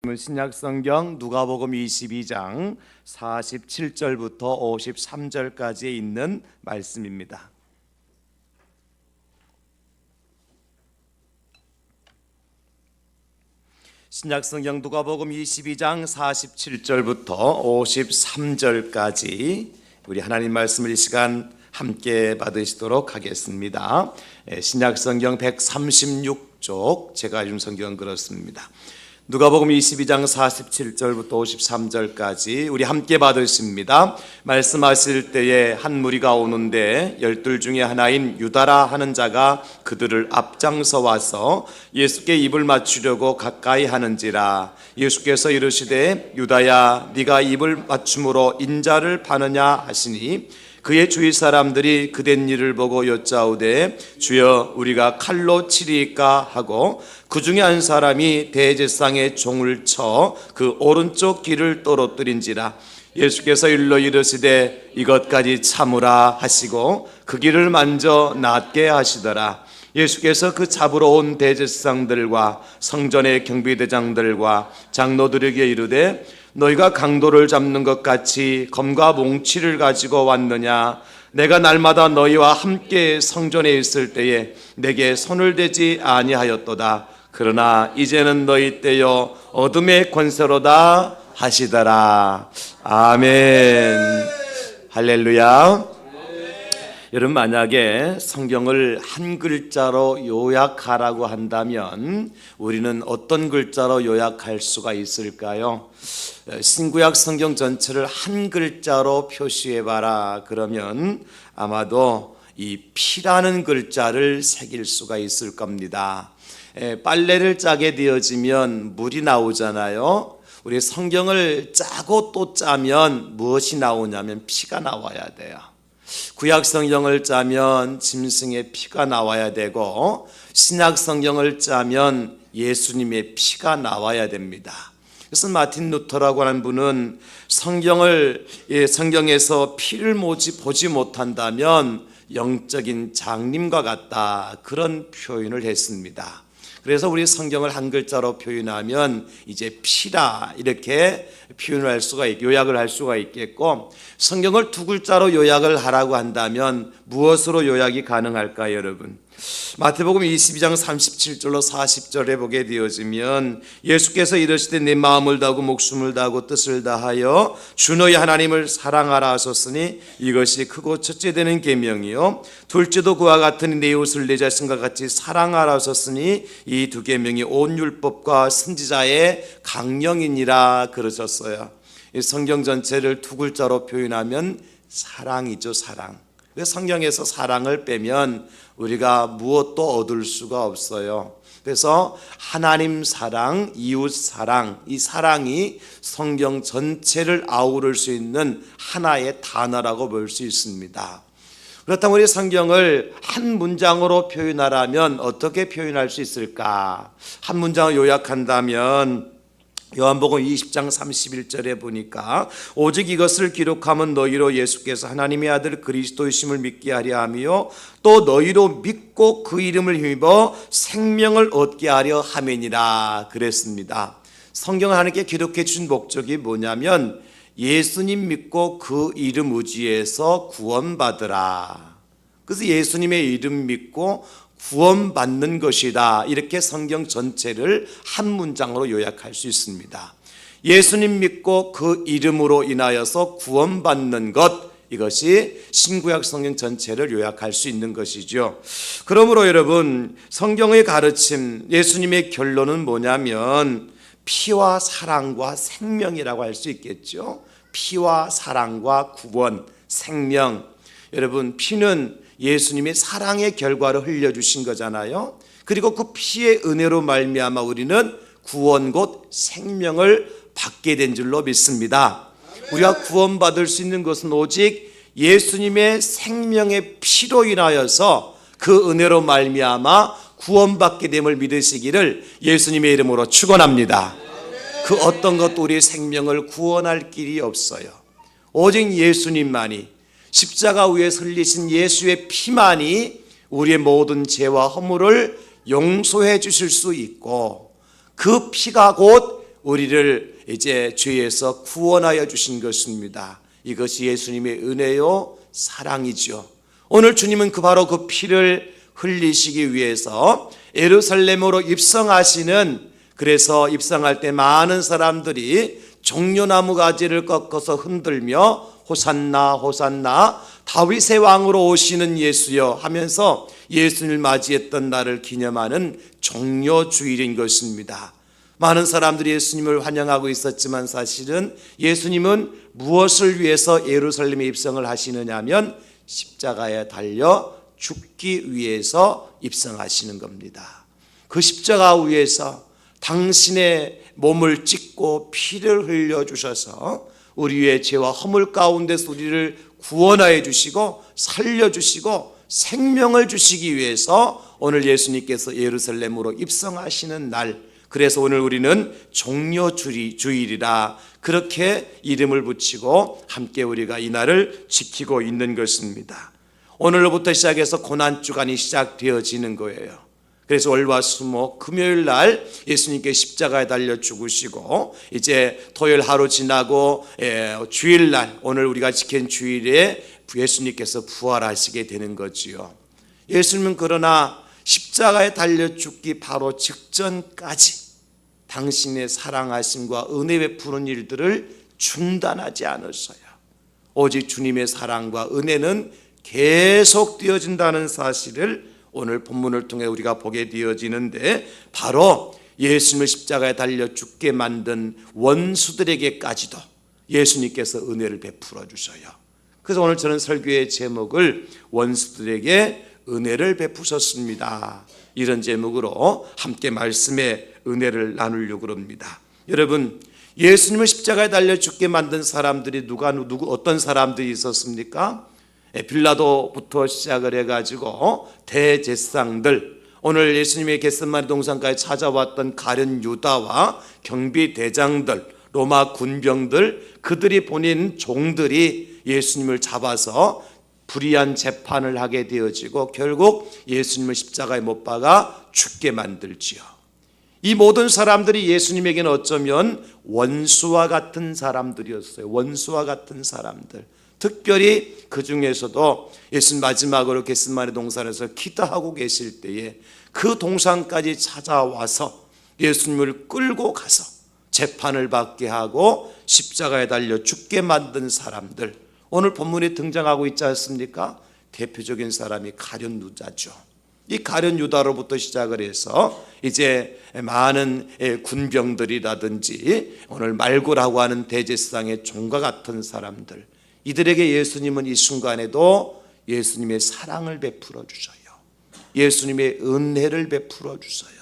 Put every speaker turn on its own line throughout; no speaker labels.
신약성경 누가복음 22장 47절부터 53절까지에 있는 말씀입니다. 신약성경 누가복음 22장 47절부터 53절까지 우리 하나님 말씀을 이 시간 함께 받으시도록 하겠습니다. 신약성경 136쪽 제가 읽은 성경은 그렇습니다. 누가복음 22장 47절부터 53절까지 우리 함께 받으십니다. 말씀하실 때에 한 무리가 오는데 12 중에 하나인 유다라 하는 자가 그들을 앞장서 와서 예수께 입을 맞추려고 가까이 하는지라. 예수께서 이르시되 유다야 네가 입을 맞춤으로 인자를 파느냐 하시니 그의 주위 사람들이 그된 일을 보고 여짜오되 주여 우리가 칼로 치리까 하고 그 중에 한 사람이 대제사장의 종을 쳐 그 오른쪽 귀를 떨어뜨린지라. 예수께서 일러 이르시되 이것까지 참으라 하시고 그 귀를 만져 낫게 하시더라. 예수께서 그 잡으러 온 대제사장들과 성전의 경비대장들과 장로들에게 이르되 너희가 강도를 잡는 것 같이 검과 몽치를 가지고 왔느냐? 내가 날마다 너희와 함께 성전에 있을 때에 내게 손을 대지 아니하였도다. 그러나 이제는 너희 때요 어둠의 권세로다 하시더라. 아멘. 할렐루야. 여러분, 만약에 성경을 한 글자로 요약하라고 한다면 우리는 어떤 글자로 요약할 수가 있을까요? 신구약 성경 전체를 한 글자로 표시해봐라 그러면 아마도 이 피라는 글자를 새길 수가 있을 겁니다. 빨래를 짜게 되어지면 물이 나오잖아요. 우리 성경을 짜고 또 짜면 무엇이 나오냐면 피가 나와야 돼요. 구약 성경을 짜면 짐승의 피가 나와야 되고 신약 성경을 짜면 예수님의 피가 나와야 됩니다. 그래서 마틴 루터라고 하는 분은 성경에서 피를 보지 못한다면 영적인 장님과 같다, 그런 표현을 했습니다. 그래서 우리 성경을 한 글자로 표현하면 이제 피라 이렇게 표현을 요약을 할 수가 있겠고, 성경을 두 글자로 요약을 하라고 한다면 무엇으로 요약이 가능할까요, 여러분? 마태복음 22장 37절로 40절에 보게 되어지면 예수께서 이르시되 내 마음을 다하고 목숨을 다하고 뜻을 다하여 주 너희 하나님을 사랑하라 하셨으니 이것이 크고 첫째 되는 계명이요 둘째도 그와 같으니 내 이웃을 내 자신과 같이 사랑하라 하셨으니 이 두 계명이 온 율법과 선지자의 강령이니라 그러셨어요. 이 성경 전체를 두 글자로 표현하면 사랑이죠, 사랑. 성경에서 사랑을 빼면 우리가 무엇도 얻을 수가 없어요. 그래서 하나님 사랑, 이웃 사랑, 이 사랑이 성경 전체를 아우를 수 있는 하나의 단어라고 볼 수 있습니다. 그렇다면 우리 성경을 한 문장으로 표현하라면 어떻게 표현할 수 있을까? 한 문장을 요약한다면 요한복음 20장 31절에 보니까 오직 이것을 기록하면 너희로 예수께서 하나님의 아들 그리스도이심을 믿게 하려 하며 또 너희로 믿고 그 이름을 힘입어 생명을 얻게 하려 함이니라 그랬습니다. 성경을 하나님께 기록해 주신 목적이 뭐냐면 예수님 믿고 그 이름 의지해서 구원받으라. 그래서 예수님의 이름 믿고 구원받는 것이다, 이렇게 성경 전체를 한 문장으로 요약할 수 있습니다. 예수님 믿고 그 이름으로 인하여서 구원받는 것, 이것이 신구약 성경 전체를 요약할 수 있는 것이죠. 그러므로 여러분, 성경의 가르침, 예수님의 결론은 뭐냐면 피와 사랑과 생명이라고 할 수 있겠죠. 피와 사랑과 구원, 생명. 여러분, 피는 예수님의 사랑의 결과로 흘려주신 거잖아요. 그리고 그 피의 은혜로 말미암아 우리는 구원 곧 생명을 받게 된 줄로 믿습니다. 우리가 구원받을 수 있는 것은 오직 예수님의 생명의 피로 인하여서 그 은혜로 말미암아 구원받게 됨을 믿으시기를 예수님의 이름으로 축원합니다. 그 어떤 것도 우리의 생명을 구원할 길이 없어요. 오직 예수님만이, 십자가 위에 흘리신 예수의 피만이 우리의 모든 죄와 허물을 용서해 주실 수 있고 그 피가 곧 우리를 이제 죄에서 구원하여 주신 것입니다. 이것이 예수님의 은혜요 사랑이죠. 오늘 주님은 바로 그 피를 흘리시기 위해서 예루살렘으로 입성하시는, 그래서 입성할 때 많은 사람들이 종려나무 가지를 꺾어서 흔들며 호산나 호산나 다윗의 왕으로 오시는 예수여 하면서 예수님을 맞이했던 날을 기념하는 종려주일인 것입니다. 많은 사람들이 예수님을 환영하고 있었지만 사실은 예수님은 무엇을 위해서 예루살렘에 입성을 하시느냐 하면 십자가에 달려 죽기 위해서 입성하시는 겁니다. 그 십자가 위에서 당신의 몸을 찢고 피를 흘려주셔서 우리의 죄와 허물 가운데서 우리를 구원하여 주시고 살려주시고 생명을 주시기 위해서 오늘 예수님께서 예루살렘으로 입성하시는 날, 그래서 오늘 우리는 종려주일이라 그렇게 이름을 붙이고 함께 우리가 이 날을 지키고 있는 것입니다. 오늘로부터 시작해서 고난주간이 시작되어지는 거예요. 그래서 월화수목 금요일 날 예수님께 십자가에 달려 죽으시고 이제 토요일 하루 지나고 주일날 오늘 우리가 지킨 주일에 예수님께서 부활하시게 되는 거지요. 예수님은 그러나 십자가에 달려 죽기 바로 직전까지 당신의 사랑하심과 은혜 베푸는 일들을 중단하지 않으셔요. 오직 주님의 사랑과 은혜는 계속 되어진다는 사실을 오늘 본문을 통해 우리가 보게 되어지는데, 바로 예수님을 십자가에 달려 죽게 만든 원수들에게까지도 예수님께서 은혜를 베풀어 주셔요. 그래서 오늘 저는 설교의 제목을 원수들에게 은혜를 베푸셨습니다, 이런 제목으로 함께 말씀의 은혜를 나누려고 합니다. 여러분, 예수님을 십자가에 달려 죽게 만든 사람들이 어떤 사람들이 있었습니까? 빌라도부터 시작을 해가지고 대제사장들, 오늘 예수님의 겟세마네 동산까지 찾아왔던 가룟 유다와 경비대장들, 로마 군병들, 그들이 보낸 종들이 예수님을 잡아서 불의한 재판을 하게 되어지고 결국 예수님을 십자가에 못 박아 죽게 만들지요. 이 모든 사람들이 예수님에게는 어쩌면 원수와 같은 사람들이었어요. 원수와 같은 사람들. 특별히 그 중에서도 예수님 마지막으로 겟세마네 동산에서 기도하고 계실 때에 그 동산까지 찾아와서 예수님을 끌고 가서 재판을 받게 하고 십자가에 달려 죽게 만든 사람들, 오늘 본문에 등장하고 있지 않습니까? 대표적인 사람이 가룟 유다죠. 이 가룟 유다로부터 시작을 해서 이제 많은 군병들이라든지 오늘 말고라고 하는 대제사장의 종과 같은 사람들, 이들에게 예수님은 이 순간에도 예수님의 사랑을 베풀어 주셔요. 예수님의 은혜를 베풀어 주셔요.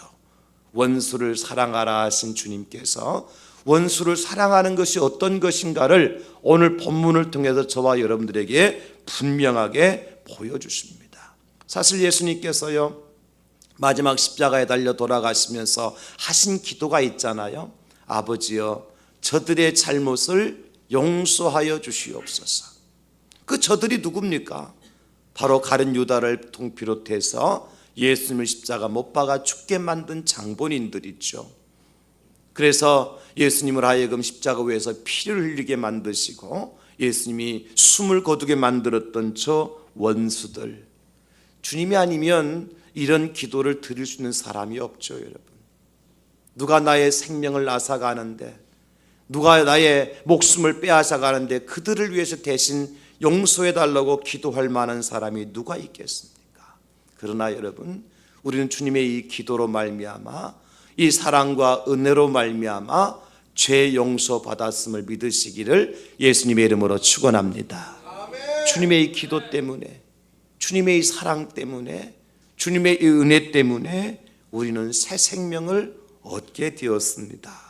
원수를 사랑하라 하신 주님께서 원수를 사랑하는 것이 어떤 것인가를 오늘 본문을 통해서 저와 여러분들에게 분명하게 보여주십니다. 사실 예수님께서요, 마지막 십자가에 달려 돌아가시면서 하신 기도가 있잖아요. 아버지여, 저들의 잘못을 용서하여 주시옵소서. 그 저들이 누굽니까? 바로 가룟 유다를 비롯해서 예수님을 십자가 못 박아 죽게 만든 장본인들이죠. 그래서 예수님을 하여금 십자가 위에서 피를 흘리게 만드시고 예수님이 숨을 거두게 만들었던 저 원수들, 주님이 아니면 이런 기도를 드릴 수 있는 사람이 없죠. 여러분, 누가 나의 생명을 앗아가는데, 누가 나의 목숨을 빼앗아가는데 그들을 위해서 대신 용서해달라고 기도할 만한 사람이 누가 있겠습니까? 그러나 여러분, 우리는 주님의 이 기도로 말미암아, 이 사랑과 은혜로 말미암아 죄 용서 받았음을 믿으시기를 예수님의 이름으로 축원합니다. 주님의 이 기도 때문에, 주님의 이 사랑 때문에, 주님의 이 은혜 때문에 우리는 새 생명을 얻게 되었습니다.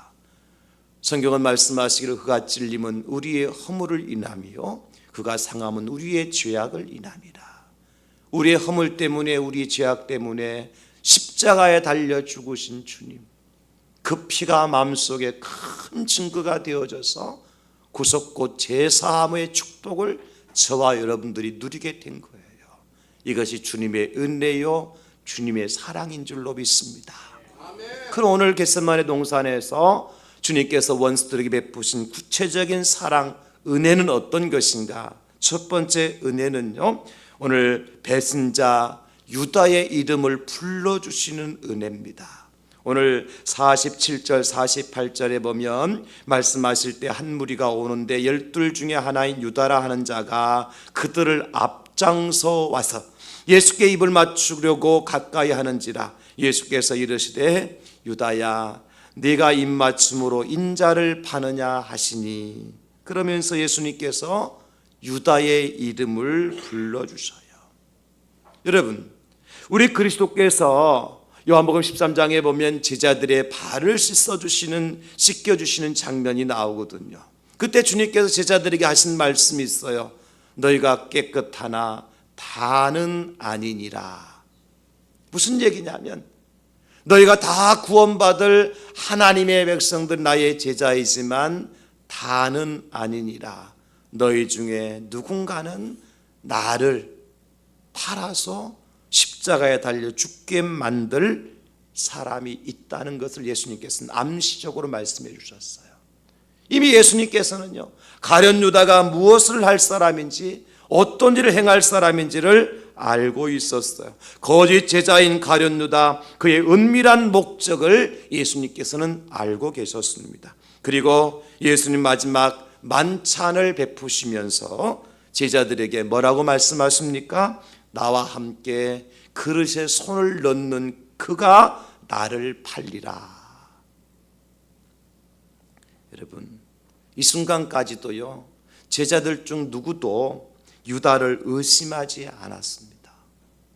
성경은 말씀하시기를 그가 찔림은 우리의 허물을 인함이요 그가 상함은 우리의 죄악을 인함이라. 우리의 허물 때문에, 우리의 죄악 때문에 십자가에 달려 죽으신 주님, 그 피가 마음속에 큰 증거가 되어져서 구속고 제사함의 축복을 저와 여러분들이 누리게 된 거예요. 이것이 주님의 은혜요 주님의 사랑인 줄로 믿습니다. 그럼 오늘 겟세마네 동산에서 주님께서 원수들에게 베푸신 구체적인 사랑, 은혜는 어떤 것인가? 첫 번째 은혜는요, 오늘 배신자 유다의 이름을 불러주시는 은혜입니다. 오늘 47절 48절에 보면 말씀하실 때 한 무리가 오는데 12 중에 하나인 유다라 하는 자가 그들을 앞장서 와서 예수께 입을 맞추려고 가까이 하는지라 예수께서 이르시되 유다야 네가 입맞춤으로 인자를 파느냐 하시니, 그러면서 예수님께서 유다의 이름을 불러주셔요. 여러분, 우리 그리스도께서 요한복음 13장에 보면 제자들의 발을 씻겨주시는 장면이 나오거든요. 그때 주님께서 제자들에게 하신 말씀이 있어요. 너희가 깨끗하나 다는 아니니라. 무슨 얘기냐면 너희가 다 구원받을 하나님의 백성들 나의 제자이지만 다는 아니니라. 너희 중에 누군가는 나를 팔아서 십자가에 달려 죽게 만들 사람이 있다는 것을 예수님께서는 암시적으로 말씀해 주셨어요. 이미 예수님께서는요, 가룟 유다가 무엇을 할 사람인지, 어떤 일을 행할 사람인지를 알고 있었어요. 거짓 제자인 가룟 유다, 그의 은밀한 목적을 예수님께서는 알고 계셨습니다. 그리고 예수님 마지막 만찬을 베푸시면서 제자들에게 뭐라고 말씀하십니까? 나와 함께 그릇에 손을 넣는 그가 나를 팔리라. 여러분, 이 순간까지도요, 제자들 중 누구도 유다를 의심하지 않았습니다.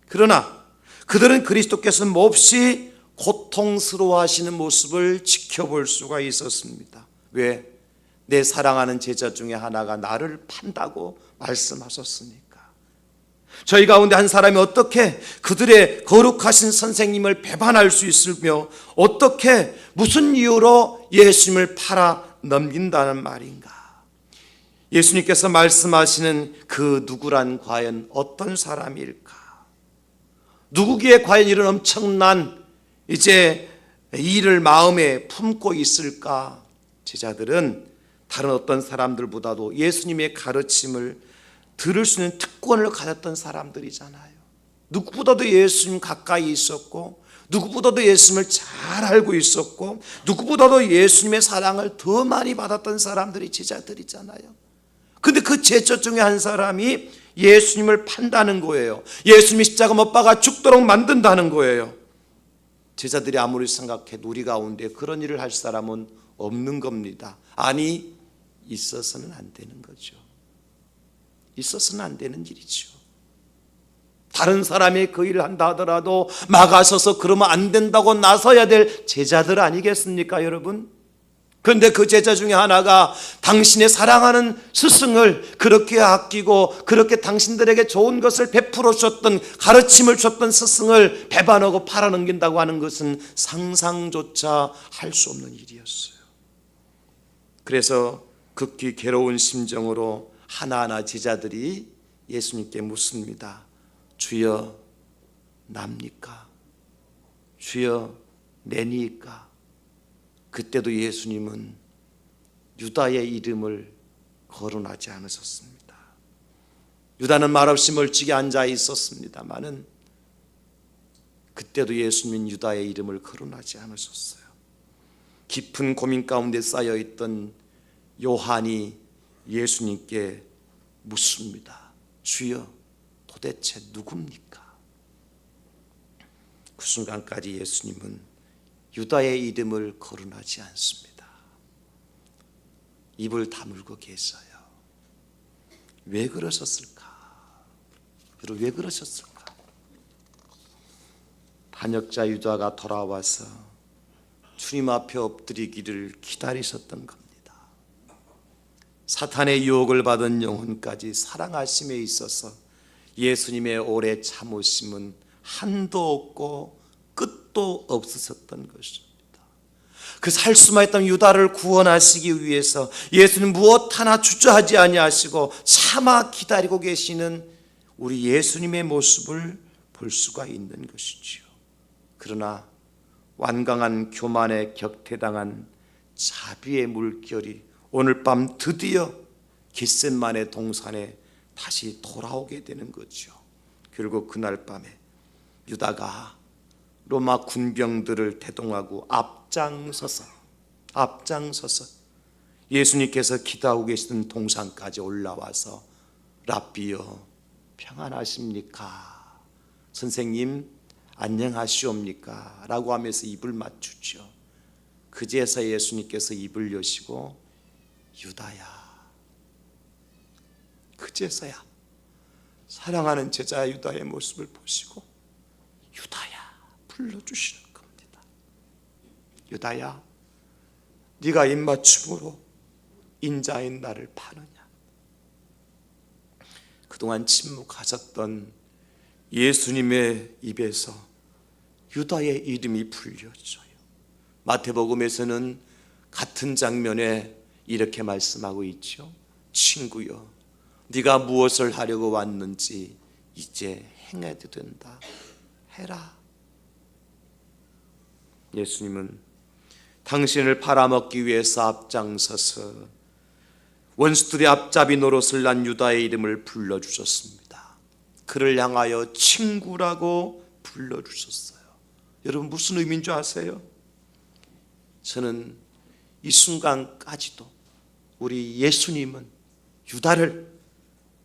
그러나 그들은 그리스도께서 몹시 고통스러워하시는 모습을 지켜볼 수가 있었습니다. 왜? 내 사랑하는 제자 중에 하나가 나를 판다고 말씀하셨으니까. 저희 가운데 한 사람이 어떻게 그들의 거룩하신 선생님을 배반할 수 있으며 어떻게 무슨 이유로 예수님을 팔아 넘긴다는 말인가? 예수님께서 말씀하시는 그 누구란 과연 어떤 사람일까? 누구기에 과연 이런 엄청난 이제 일을 마음에 품고 있을까? 제자들은 다른 어떤 사람들보다도 예수님의 가르침을 들을 수 있는 특권을 가졌던 사람들이잖아요. 누구보다도 예수님 가까이 있었고, 누구보다도 예수님을 잘 알고 있었고, 누구보다도 예수님의 사랑을 더 많이 받았던 사람들이 제자들이잖아요. 근데 그 제자 중에 한 사람이 예수님을 판다는 거예요. 예수님이 십자가 못 박아 죽도록 만든다는 거예요. 제자들이 아무리 생각해도 우리 가운데 그런 일을 할 사람은 없는 겁니다. 아니, 있어서는 안 되는 거죠. 있어서는 안 되는 일이죠. 다른 사람이 그 일을 한다 하더라도 막아서서 그러면 안 된다고 나서야 될 제자들 아니겠습니까, 여러분? 그런데 그 제자 중에 하나가 당신의 사랑하는 스승을 그렇게 아끼고 그렇게 당신들에게 좋은 것을 베풀어 줬던, 가르침을 줬던 스승을 배반하고 팔아넘긴다고 하는 것은 상상조차 할 수 없는 일이었어요. 그래서 극히 괴로운 심정으로 하나하나 제자들이 예수님께 묻습니다. 주여, 납니까? 주여, 내니까? 그때도 예수님은 유다의 이름을 거론하지 않으셨습니다. 유다는 말없이 멀찍이 앉아 있었습니다마는 그때도 예수님은 유다의 이름을 거론하지 않으셨어요. 깊은 고민 가운데 쌓여있던 요한이 예수님께 묻습니다. 주여, 도대체 누굽니까? 그 순간까지 예수님은 유다의 이름을 거론하지 않습니다. 입을 다물고 계셔요. 왜 그러셨을까? 여러분, 왜 그러셨을까? 반역자 유다가 돌아와서 주님 앞에 엎드리기를 기다리셨던 겁니다. 사탄의 유혹을 받은 영혼까지 사랑하심에 있어서 예수님의 오래 참으심은 한도 없고 끝도 없으셨던 것입니다. 그 살 수만 있던 유다를 구원하시기 위해서 예수님 무엇 하나 주저하지 아니하시고 참아 기다리고 계시는 우리 예수님의 모습을 볼 수가 있는 것이지요. 그러나 완강한 교만에 격퇴당한 자비의 물결이 오늘 밤 드디어 겟셋만의 동산에 다시 돌아오게 되는 거죠. 결국 그날 밤에 유다가 로마 군병들을 대동하고 앞장서서 예수님께서 기도하고 계시던 동산까지 올라와서 랍비여 평안하십니까? 선생님 안녕하시옵니까? 라고 하면서 입을 맞추죠. 그제서 예수님께서 입을 여시고 유다야, 그제서야 사랑하는 제자 유다의 모습을 보시고 유다야 불러주시는 겁니다. 유다야, 네가 입맞춤으로 인자인 나를 파느냐? 그동안 침묵하셨던 예수님의 입에서 유다의 이름이 불려져요. 마태복음에서는 같은 장면에 이렇게 말씀하고 있죠. 친구여, 네가 무엇을 하려고 왔는지 이제 행해도 된다. 해라. 예수님은 당신을 팔아먹기 위해서 앞장서서 원수들의 앞잡이 노릇을 난 유다의 이름을 불러주셨습니다. 그를 향하여 친구라고 불러주셨어요. 여러분 무슨 의미인 줄 아세요? 저는 이 순간까지도 우리 예수님은 유다를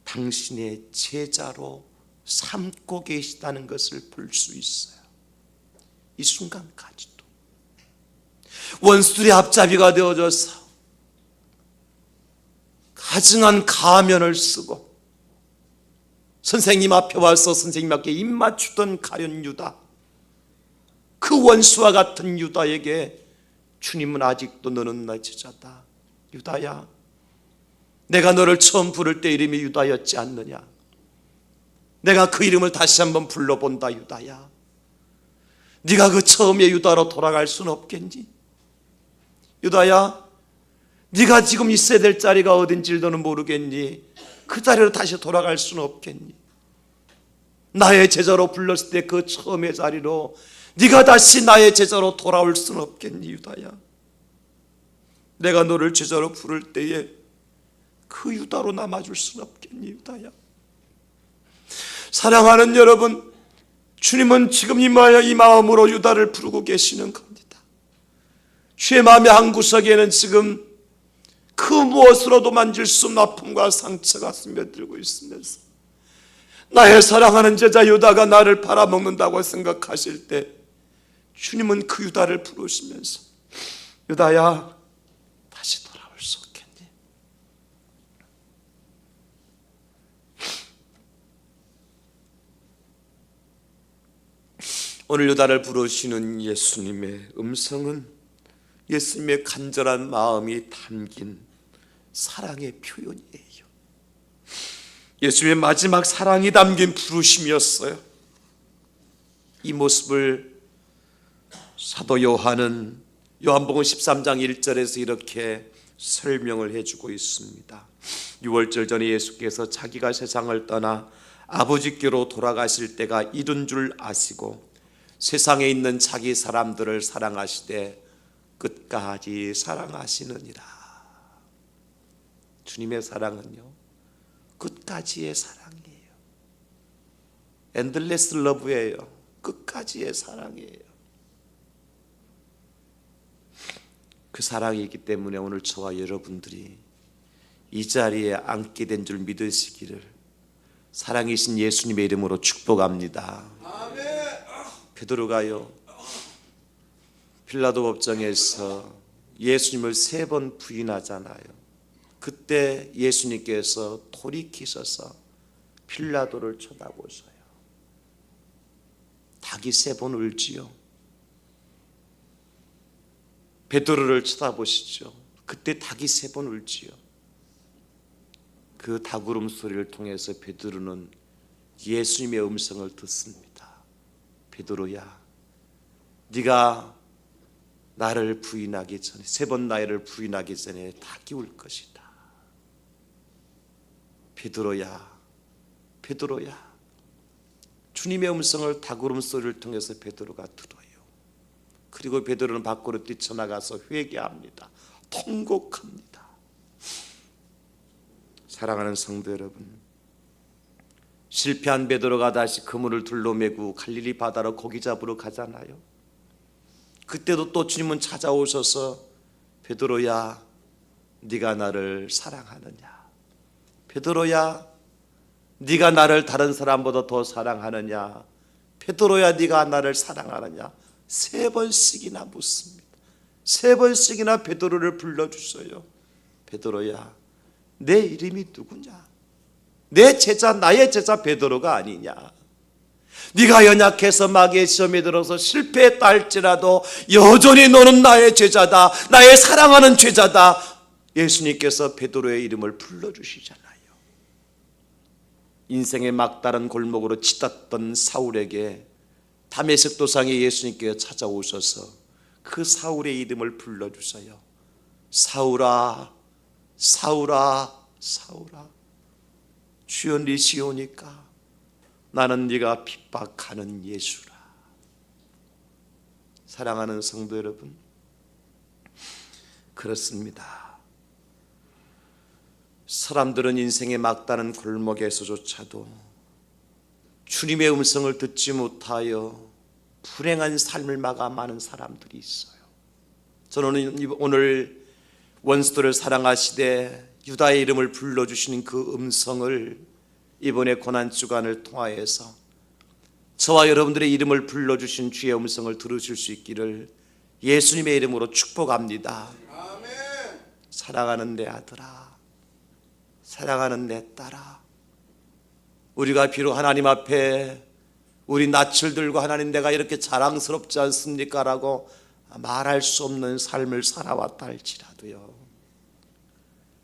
당신의 제자로 삼고 계시다는 것을 볼 수 있어요. 이 순간까지도 원수들의 앞잡이가 되어져서 가증한 가면을 쓰고 선생님 앞에 와서 선생님 앞에 입 맞추던 가련 유다, 그 원수와 같은 유다에게 주님은 아직도 너는 나의 제자다. 유다야, 내가 너를 처음 부를 때 이름이 유다였지 않느냐? 내가 그 이름을 다시 한번 불러본다. 유다야, 네가 그 처음의 유다로 돌아갈 수는 없겠니? 유다야, 네가 지금 있어야 될 자리가 어딘지 너는 모르겠니? 그 자리로 다시 돌아갈 수는 없겠니? 나의 제자로 불렀을 때 그 처음의 자리로 네가 다시 나의 제자로 돌아올 수는 없겠니? 유다야, 내가 너를 제자로 부를 때에 그 유다로 남아줄 수는 없겠니? 유다야. 사랑하는 여러분, 주님은 지금 이 마음으로 유다를 부르고 계시는 겁니다. 주의 마음의 한 구석에는 지금 그 무엇으로도 만질 수 없는 아픔과 상처가 스며들고 있으면서 나의 사랑하는 제자 유다가 나를 팔아먹는다고 생각하실 때 주님은 그 유다를 부르시면서 유다야, 다시 돌아올 수 없겠니? 오늘 유다를 부르시는 예수님의 음성은 예수님의 간절한 마음이 담긴 사랑의 표현이에요. 예수님의 마지막 사랑이 담긴 부르심이었어요. 이 모습을 사도 요한은 요한복음 13장 1절에서 이렇게 설명을 해주고 있습니다. 6월절 전에 예수께서 자기가 세상을 떠나 아버지께로 돌아가실 때가 이른 줄 아시고 세상에 있는 자기 사람들을 사랑하시되 끝까지 사랑하시느니라. 주님의 사랑은요, 끝까지의 사랑이에요. 엔들레스 러브예요. 끝까지의 사랑이에요. 그 사랑이 있기 때문에 오늘 저와 여러분들이 이 자리에 앉게 된 줄 믿으시기를 사랑이신 예수님의 이름으로 축복합니다. 베드로가요, 빌라도 법정에서 예수님을 3번 부인하잖아요. 그때 예수님께서 돌이키셔서 빌라도를 쳐다보셔요. 닭이 3번 울지요. 베드로를 쳐다보시죠. 그때 닭이 3번 울지요. 그 닭 울음소리를 통해서 베드로는 예수님의 음성을 듣습니다. 베드로야, 네가 나를 부인하기 전에 3번 나를 부인하기 전에 닭이 울 것이다. 베드로야, 주님의 음성을 닭 울음소리를 통해서 베드로가 들어요. 그리고 베드로는 밖으로 뛰쳐나가서 회개합니다. 통곡합니다. 사랑하는 성도 여러분, 실패한 베드로가 다시 그물을 둘러매고 갈릴리 바다로 고기 잡으러 가잖아요. 그때도 또 주님은 찾아오셔서 베드로야, 네가 나를 사랑하느냐? 베드로야, 네가 나를 다른 사람보다 더 사랑하느냐? 베드로야, 네가 나를 사랑하느냐? 3번씩이나 묻습니다. 3번씩이나 베드로를 불러주셔요. 베드로야, 내 이름이 누구냐? 내 제자, 나의 제자 베드로가 아니냐? 네가 연약해서 마귀의 시험에 들어서 실패했다 할지라도 여전히 너는 나의 제자다, 나의 사랑하는 제자다. 예수님께서 베드로의 이름을 불러주시잖아요. 인생의 막다른 골목으로 치닫던 사울에게 다메섹 도상에 예수님께서 찾아오셔서 그 사울의 이름을 불러주셔요. 사울아, 사울아, 사울아, 주여 니시오니까 나는 네가 핍박하는 예수라. 사랑하는 성도 여러분, 그렇습니다. 사람들은 인생의 막다른 골목에서조차도 주님의 음성을 듣지 못하여 불행한 삶을 마감하는 사람들이 있어요. 저는 오늘 원수들을 사랑하시되 유다의 이름을 불러주시는 그 음성을 이번에 고난주간을 통하여서 저와 여러분들의 이름을 불러주신 주의 음성을 들으실 수 있기를 예수님의 이름으로 축복합니다. 아멘. 사랑하는 내 아들아, 사랑하는 내 딸아, 우리가 비록 하나님 앞에 우리 낯을 들고 하나님 내가 이렇게 자랑스럽지 않습니까? 라고 말할 수 없는 삶을 살아왔다 할지라도요,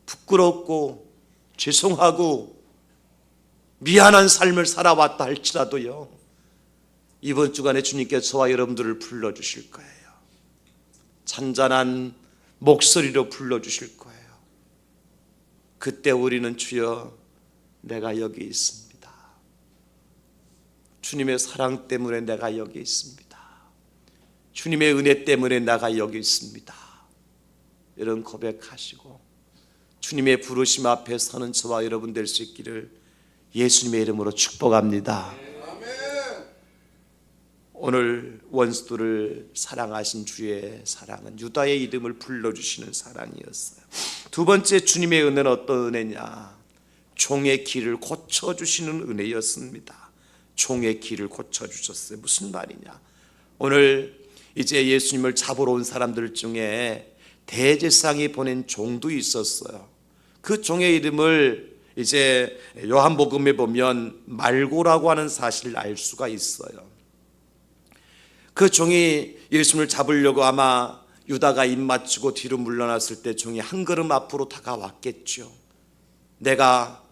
부끄럽고 죄송하고 미안한 삶을 살아왔다 할지라도요, 이번 주간에 주님께서 저와 여러분들을 불러주실 거예요. 잔잔한 목소리로 불러주실 거예요. 그때 우리는 주여 내가 여기 있습니다. 주님의 사랑 때문에 내가 여기 있습니다. 주님의 은혜 때문에 내가 여기 있습니다. 이런 고백하시고 주님의 부르심 앞에 서는 저와 여러분 될 수 있기를 예수님의 이름으로 축복합니다. 오늘 원수들을 사랑하신 주의 사랑은 유다의 이름을 불러주시는 사랑이었어요. 두 번째, 주님의 은혜는 어떤 은혜냐? 종의 길을 고쳐주시는 은혜였습니다. 종의 길을 고쳐주셨어요. 무슨 말이냐? 오늘 이제 예수님을 잡으러 온 사람들 중에 대제사장이 보낸 종도 있었어요. 그 종의 이름을 이제 요한복음에 보면 말고라고 하는 사실을 알 수가 있어요. 그 종이 예수님을 잡으려고 아마 유다가 입 맞추고 뒤로 물러났을 때 종이 한 걸음 앞으로 다가왔겠죠. 내가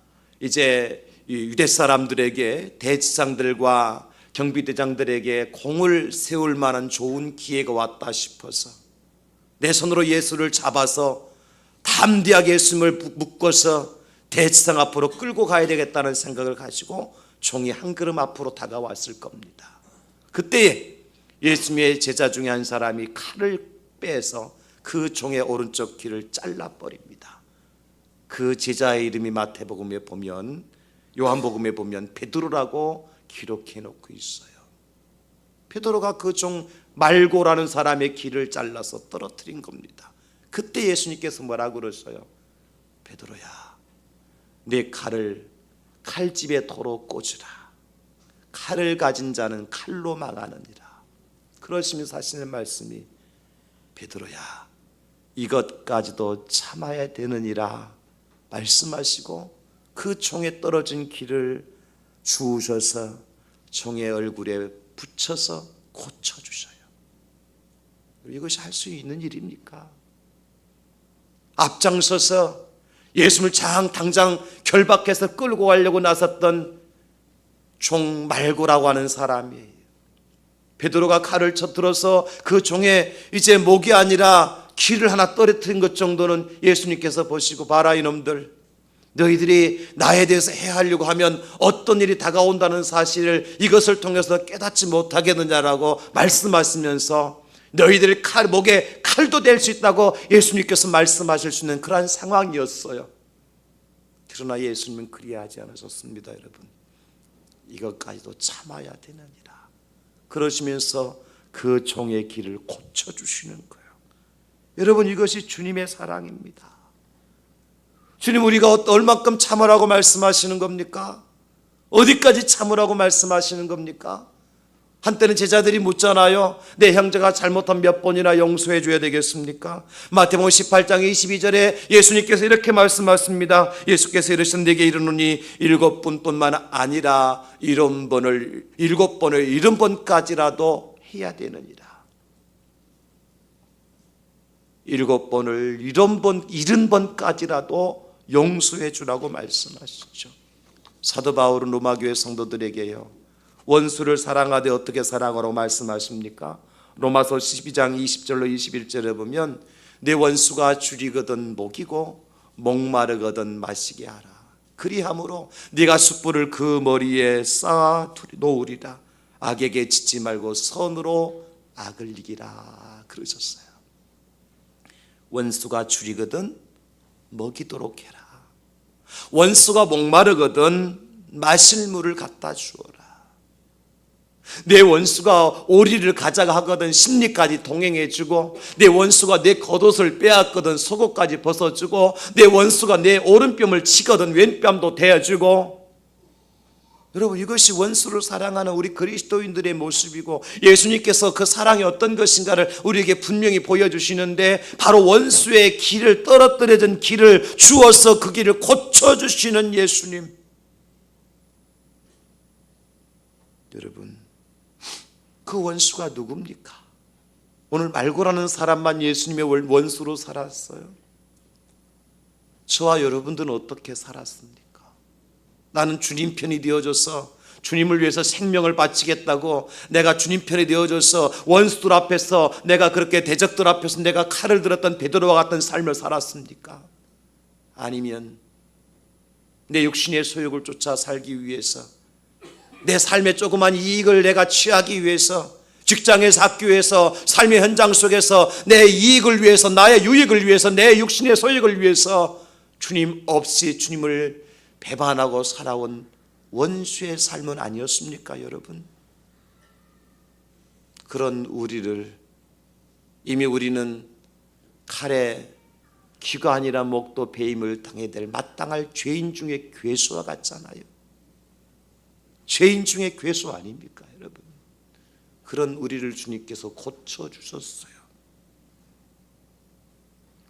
이제 유대 사람들에게, 대지상들과 경비대장들에게 공을 세울 만한 좋은 기회가 왔다 싶어서 내 손으로 예수를 잡아서 담대하게 예수님을 묶어서 대지상 앞으로 끌고 가야 되겠다는 생각을 가지고 종이 한 걸음 앞으로 다가왔을 겁니다. 그때 예수님의 제자 중에 한 사람이 칼을 빼서 그 종의 오른쪽 귀를 잘라버립니다. 그 제자의 이름이 마태복음에 보면, 요한복음에 보면 베드로라고 기록해 놓고 있어요. 베드로가 그 종 말고라는 사람의 귀를 잘라서 떨어뜨린 겁니다. 그때 예수님께서 뭐라고 그러셔요? 베드로야, 내 칼을 칼집에 도로 꽂으라. 칼을 가진 자는 칼로 망하느니라. 그러시면서 하시는 말씀이, 베드로야, 이것까지도 참아야 되느니라 말씀하시고 그 총에 떨어진 귀를 주우셔서 종의 얼굴에 붙여서 고쳐주셔요. 이것이 할 수 있는 일입니까? 앞장서서 예수님을 당장 결박해서 끌고 가려고 나섰던 종 말고라고 하는 사람이에요. 베드로가 칼을 쳐들어서 그 종의 이제 목이 아니라 귀를 하나 떨어뜨린 것 정도는 예수님께서 보시고, 봐라 이놈들, 너희들이 나에 대해서 해하려고 하면 어떤 일이 다가온다는 사실을 이것을 통해서 깨닫지 못하겠느냐라고 말씀하시면서 너희들 목에 칼도 될 수 있다고 예수님께서 말씀하실 수 있는 그러한 상황이었어요. 그러나 예수님은 그리하지 않으셨습니다. 여러분, 이것까지도 참아야 되느니라 그러시면서 그 종의 길을 고쳐주시는 거예요. 여러분, 이것이 주님의 사랑입니다. 주님, 우리가 얼만큼 참으라고 말씀하시는 겁니까? 어디까지 참으라고 말씀하시는 겁니까? 한때는 제자들이 묻잖아요. 내 형제가 잘못한 몇 번이나 용서해 줘야 되겠습니까? 마태복음 18장 22절에 예수님께서 이렇게 말씀하십니다. 예수께서 이르신 내게 이르노니 7번뿐만 아니라 7번을 70번까지라도 해야 되느니라. 7번을 70번까지라도 용서해 주라고 말씀하시죠. 사도 바울은 로마교회 성도들에게요, 원수를 사랑하되 어떻게 사랑하라고 말씀하십니까? 로마서 12장 20절로 21절에 보면 내 원수가 줄이거든 먹이고 목마르거든 마시게 하라. 그리함으로 네가 숯불을 그 머리에 쌓아 놓으리라. 악에게 짓지 말고 선으로 악을 이기라 그러셨어요. 원수가 줄이거든 먹이도록 해라. 원수가 목마르거든 마실 물을 갖다 주어라. 내 원수가 오리를 가자고 하거든 심리까지 동행해주고, 내 원수가 내 겉옷을 빼앗거든 속옷까지 벗어주고, 내 원수가 내 오른뺨을 치거든 왼뺨도 대어주고. 여러분, 이것이 원수를 사랑하는 우리 그리스도인들의 모습이고, 예수님께서 그 사랑이 어떤 것인가를 우리에게 분명히 보여주시는데, 바로 원수의 길을, 떨어뜨려진 길을 주어서 그 길을 고쳐주시는 예수님. 여러분, 그 원수가 누굽니까? 오늘 말고라는 사람만 예수님의 원수로 살았어요. 저와 여러분들은 어떻게 살았습니까? 나는 주님 편이 되어줘서 주님을 위해서 생명을 바치겠다고 내가 주님 편이 되어줘서 원수들 앞에서, 내가 그렇게 대적들 앞에서 내가 칼을 들었던 베드로와 같은 삶을 살았습니까? 아니면 내 육신의 소욕을 쫓아 살기 위해서, 내 삶의 조그만 이익을 내가 취하기 위해서, 직장에서 학교에서 삶의 현장 속에서 내 이익을 위해서, 나의 유익을 위해서, 내 육신의 소욕을 위해서 주님 없이 주님을 배반하고 살아온 원수의 삶은 아니었습니까, 여러분? 그런 우리를, 이미 우리는 칼에 귀가 아니라 목도 배임을 당해야 될 마땅할 죄인 중에 괴수와 같잖아요. 죄인 중에 괴수 아닙니까, 여러분? 그런 우리를 주님께서 고쳐주셨어요.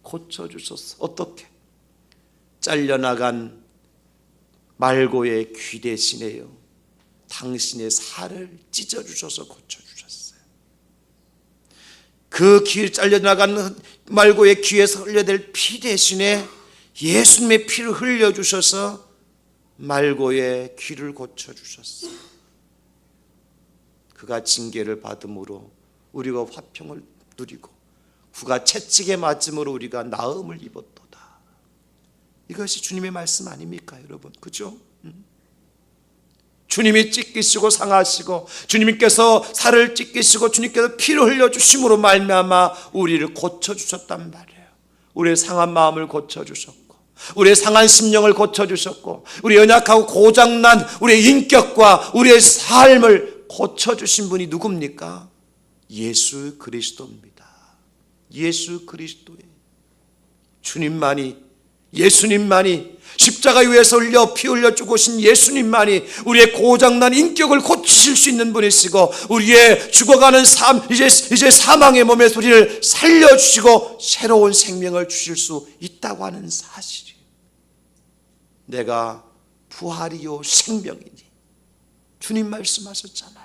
고쳐주셨어. 어떻게? 잘려나간 말고의 귀 대신에요, 당신의 살을 찢어주셔서 고쳐주셨어요. 그 길 잘려나간 말고의 귀에서 흘려될 피 대신에 예수님의 피를 흘려주셔서 말고의 귀를 고쳐주셨어요. 그가 징계를 받음으로 우리가 화평을 누리고, 그가 채찍에 맞음으로 우리가 나음을 입었도다. 이것이 주님의 말씀 아닙니까, 여러분? 그죠? 주님이 찢기시고 상하시고, 주님께서 살을 찢기시고, 주님께서 피를 흘려주심으로 말미암아 우리를 고쳐주셨단 말이에요. 우리의 상한 마음을 고쳐주셨고, 우리의 상한 심령을 고쳐주셨고, 우리 연약하고 고장난 우리의 인격과 우리의 삶을 고쳐주신 분이 누굽니까? 예수 그리스도입니다. 예수 그리스도예요. 주님만이, 예수님만이, 십자가 위에서 피 흘려 죽으신 예수님만이 우리의 고장난 인격을 고치실 수 있는 분이시고, 우리의 죽어가는 삶, 이제 사망의 몸에서 우리를 살려주시고 새로운 생명을 주실 수 있다고 하는 사실이에요. 내가 부활이요 생명이니, 주님 말씀하셨잖아요.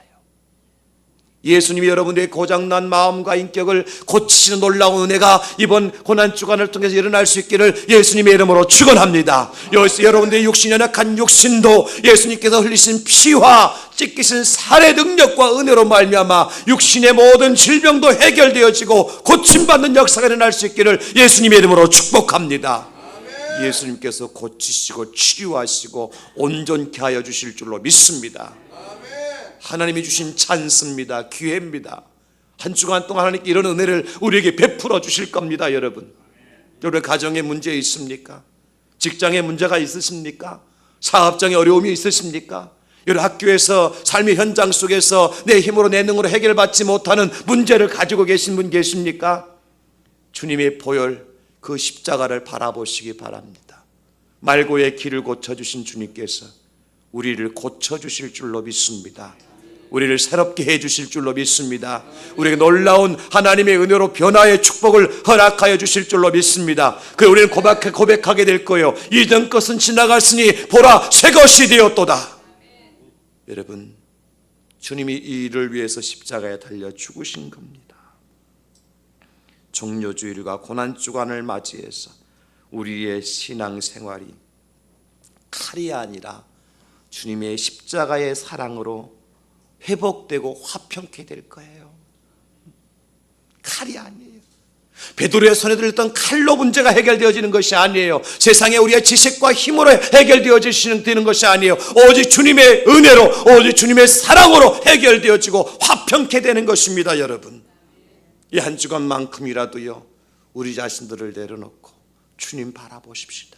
예수님이 여러분들의 고장난 마음과 인격을 고치시는 놀라운 은혜가 이번 고난주간을 통해서 일어날 수 있기를 예수님의 이름으로 축원합니다. 여러분들의 육신, 연약한 육신도 예수님께서 흘리신 피와 찢기신 살의 능력과 은혜로 말미암아 육신의 모든 질병도 해결되어지고 고침받는 역사가 일어날 수 있기를 예수님의 이름으로 축복합니다. 예수님께서 고치시고 치유하시고 온전케 하여 주실 줄로 믿습니다. 하나님이 주신 찬스입니다. 기회입니다. 한 주간 동안 하나님께 이런 은혜를 우리에게 베풀어 주실 겁니다. 여러분, 여러분 가정에 문제 있습니까? 직장에 문제가 있으십니까? 사업장에 어려움이 있으십니까? 여러분 학교에서 삶의 현장 속에서 내 힘으로 내 능으로 해결받지 못하는 문제를 가지고 계신 분 계십니까? 주님의 보혈 그 십자가를 바라보시기 바랍니다. 말고의 길을 고쳐주신 주님께서 우리를 고쳐주실 줄로 믿습니다. 우리를 새롭게 해주실 줄로 믿습니다. 우리에게 놀라운 하나님의 은혜로 변화의 축복을 허락하여 주실 줄로 믿습니다. 그래 우리는 고백하게 될 거예요. 이전 것은 지나갔으니 보라 새 것이 되었도다. 여러분, 주님이 이 일을 위해서 십자가에 달려 죽으신 겁니다. 종료주일과 고난주간을 맞이해서 우리의 신앙생활이 칼이 아니라 주님의 십자가의 사랑으로 회복되고 화평케 될 거예요. 칼이 아니에요. 베드로의 손에 들렸던 칼로 문제가 해결되어지는 것이 아니에요. 세상에 우리의 지식과 힘으로 해결되어지는 것이 아니에요. 오직 주님의 은혜로, 오직 주님의 사랑으로 해결되어지고 화평케 되는 것입니다. 여러분, 이 한 주간만큼이라도요 우리 자신들을 내려놓고 주님 바라보십시다.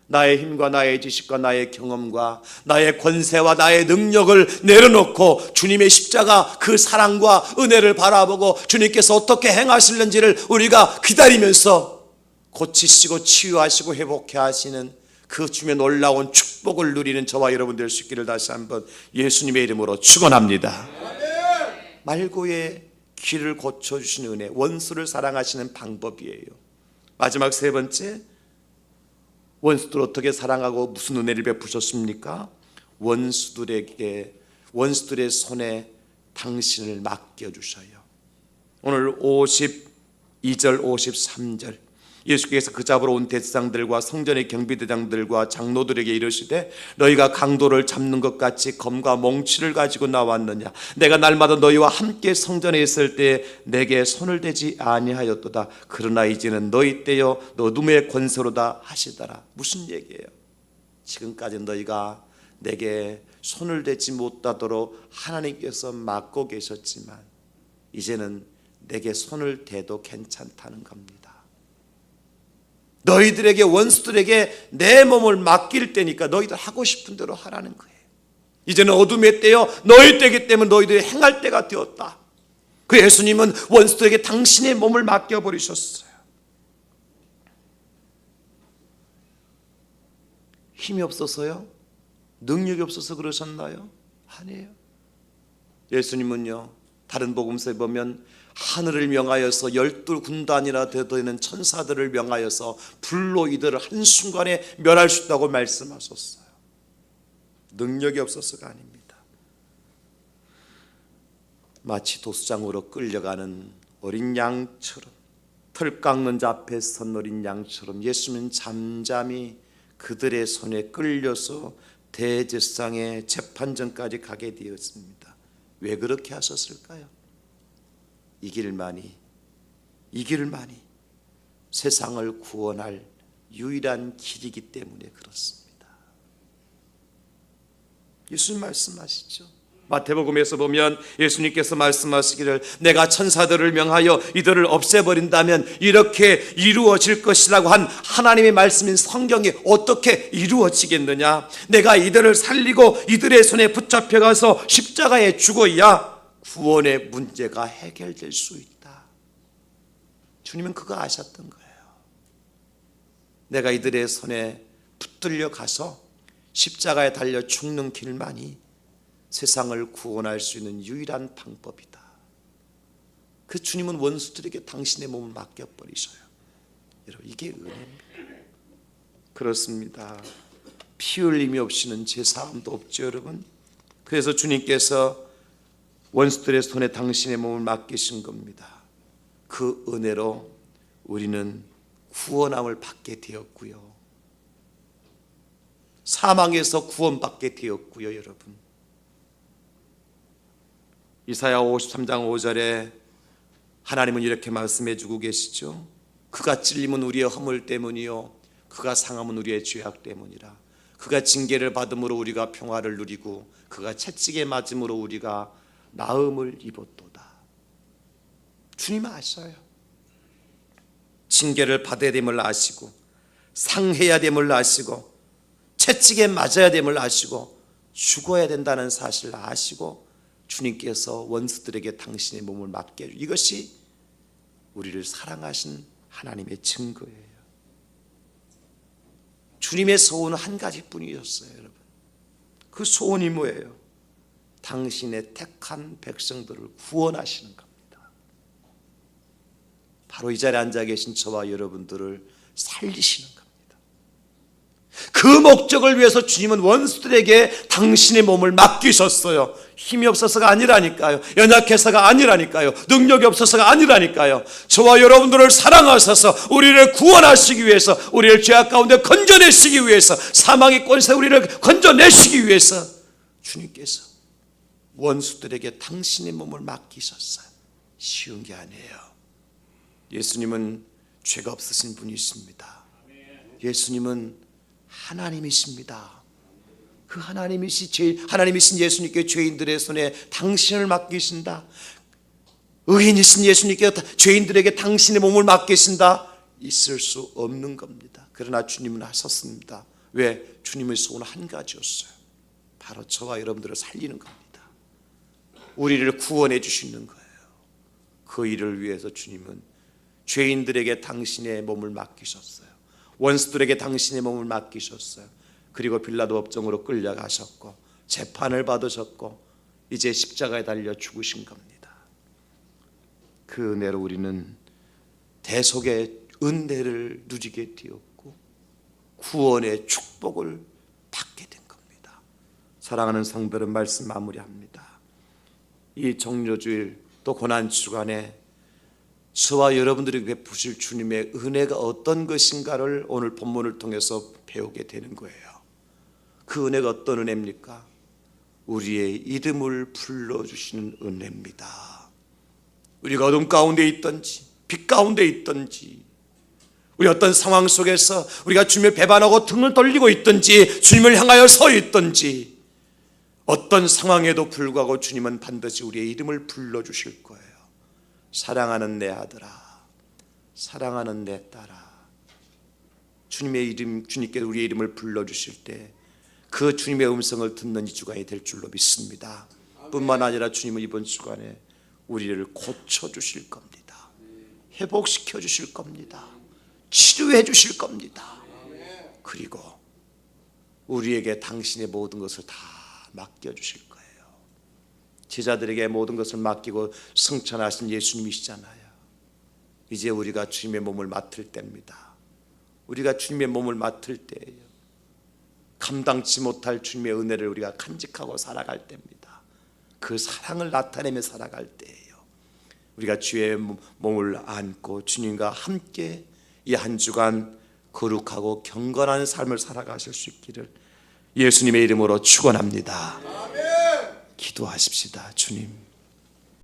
나의 힘과 나의 지식과 나의 경험과 나의 권세와 나의 능력을 내려놓고 주님의 십자가 그 사랑과 은혜를 바라보고 주님께서 어떻게 행하실는지를 우리가 기다리면서 고치시고 치유하시고 회복해 하시는 그 주님의 놀라운 축복을 누리는 저와 여러분 될 수 있기를 다시 한번 예수님의 이름으로 축원합니다. 말고의 길을 고쳐주시는 은혜, 원수를 사랑하시는 방법이에요. 마지막 세 번째, 원수들 어떻게 사랑하고 무슨 은혜를 베푸셨습니까? 원수들의 손에 당신을 맡겨주셔요. 오늘 52절 53절 예수께서 그 잡으러 온 대상들과 성전의 경비대장들과 장로들에게 이르시되 너희가 강도를 잡는 것 같이 검과 몽치를 가지고 나왔느냐? 내가 날마다 너희와 함께 성전에 있을 때 내게 손을 대지 아니하였도다. 그러나 이제는 너희 때요 어둠의 권세로다 하시더라. 무슨 얘기예요? 지금까지 너희가 내게 손을 대지 못하도록 하나님께서 막고 계셨지만 이제는 내게 손을 대도 괜찮다는 겁니다. 너희들에게 원수들에게 내 몸을 맡길 때니까 너희들 하고 싶은 대로 하라는 거예요. 이제는 어둠의 때요 너희 때이기 때문에 너희들이 행할 때가 되었다. 그 예수님은 원수들에게 당신의 몸을 맡겨버리셨어요. 힘이 없어서요? 능력이 없어서 그러셨나요? 아니에요. 예수님은요 다른 복음서에 보면 하늘을 명하여서 12군단이나 되는 천사들을 명하여서 불로 이들을 한순간에 멸할 수 있다고 말씀하셨어요. 능력이 없어서가 아닙니다. 마치 도수장으로 끌려가는 어린 양처럼, 털 깎는 자 앞에 선 어린 양처럼 예수님은 잠잠히 그들의 손에 끌려서 대제사장의 재판전까지 가게 되었습니다. 왜 그렇게 하셨을까요? 이 길만이 세상을 구원할 유일한 길이기 때문에 그렇습니다. 예수님 말씀하시죠. 마태복음에서 보면 예수님께서 말씀하시기를 내가 천사들을 명하여 이들을 없애버린다면 이렇게 이루어질 것이라고 한 하나님의 말씀인 성경이 어떻게 이루어지겠느냐? 내가 이들을 살리고 이들의 손에 붙잡혀가서 십자가에 죽어야 구원의 문제가 해결될 수 있다. 주님은 그거 아셨던 거예요. 내가 이들의 손에 붙들려 가서 십자가에 달려 죽는 길만이 세상을 구원할 수 있는 유일한 방법이다. 그 주님은 원수들에게 당신의 몸을 맡겨버리셔요. 여러분 이게 은혜입니다. 그렇습니다. 피 흘림이 없이는 제사함도 없죠 여러분. 그래서 주님께서 원수들의 손에 당신의 몸을 맡기신 겁니다. 그 은혜로 우리는 구원함을 받게 되었고요. 사망에서 구원받게 되었고요. 여러분 이사야 53장 5절에 하나님은 이렇게 말씀해 주고 계시죠. 그가 찔림은 우리의 허물 때문이요 그가 상함은 우리의 죄악 때문이라. 그가 징계를 받음으로 우리가 평화를 누리고 그가 채찍에 맞음으로 우리가 나음을 입었도다. 주님 아셔요. 징계를 받아야 됨을 아시고, 상해야 됨을 아시고, 채찍에 맞아야 됨을 아시고, 죽어야 된다는 사실을 아시고 주님께서 원수들에게 당신의 몸을 맡게 해주고, 이것이 우리를 사랑하신 하나님의 증거예요. 주님의 소원은 한 가지뿐이었어요, 여러분. 그 소원이 뭐예요? 당신의 택한 백성들을 구원하시는 겁니다. 바로 이 자리에 앉아 계신 저와 여러분들을 살리시는 겁니다. 그 목적을 위해서 주님은 원수들에게 당신의 몸을 맡기셨어요. 힘이 없어서가 아니라니까요. 연약해서가 아니라니까요. 능력이 없어서가 아니라니까요. 저와 여러분들을 사랑하셔서 우리를 구원하시기 위해서, 우리를 죄악 가운데 건져내시기 위해서, 사망의 권세에서 우리를 건져내시기 위해서 주님께서 원수들에게 당신의 몸을 맡기셨어요. 쉬운 게 아니에요. 예수님은 죄가 없으신 분이십니다. 예수님은 하나님이십니다. 그 하나님이신 예수님께 죄인들의 손에 당신을 맡기신다. 의인이신 예수님께 죄인들에게 당신의 몸을 맡기신다. 있을 수 없는 겁니다. 그러나 주님은 하셨습니다. 왜? 주님의 소원은 한 가지였어요. 바로 저와 여러분들을 살리는 겁니다. 우리를 구원해 주시는 거예요. 그 일을 위해서 주님은 죄인들에게 당신의 몸을 맡기셨어요. 원수들에게 당신의 몸을 맡기셨어요. 그리고 빌라도 법정으로 끌려가셨고 재판을 받으셨고 이제 십자가에 달려 죽으신 겁니다. 그 은혜로 우리는 대속의 은혜를 누리게 되었고 구원의 축복을 받게 된 겁니다. 사랑하는 성도들, 말씀 마무리합니다. 이 종료주일 또 고난주간에 저와 여러분들이 베푸실 주님의 은혜가 어떤 것인가를 오늘 본문을 통해서 배우게 되는 거예요. 그 은혜가 어떤 은혜입니까? 우리의 이름을 불러주시는 은혜입니다. 우리가 어둠 가운데 있든지 빛 가운데 있든지, 우리 어떤 상황 속에서 우리가 주님을 배반하고 등을 돌리고 있든지, 주님을 향하여 서 있든지, 어떤 상황에도 불구하고 주님은 반드시 우리의 이름을 불러주실 거예요. 사랑하는 내 아들아, 사랑하는 내 딸아. 주님의 이름, 주님께서 우리의 이름을 불러주실 때 그 주님의 음성을 듣는 이 주간이 될 줄로 믿습니다. 뿐만 아니라 주님은 이번 주간에 우리를 고쳐주실 겁니다. 회복시켜 주실 겁니다. 치료해 주실 겁니다. 그리고 우리에게 당신의 모든 것을 다 맡겨주실 거예요. 제자들에게 모든 것을 맡기고 승천하신 예수님이시잖아요. 이제 우리가 주님의 몸을 맡을 때입니다. 우리가 주님의 몸을 맡을 때예요. 감당치 못할 주님의 은혜를 우리가 간직하고 살아갈 때입니다. 그 사랑을 나타내며 살아갈 때예요. 우리가 주의 몸을 안고 주님과 함께 이 한 주간 거룩하고 경건한 삶을 살아가실 수 있기를 예수님의 이름으로 축원합니다. 기도하십시다. 주님,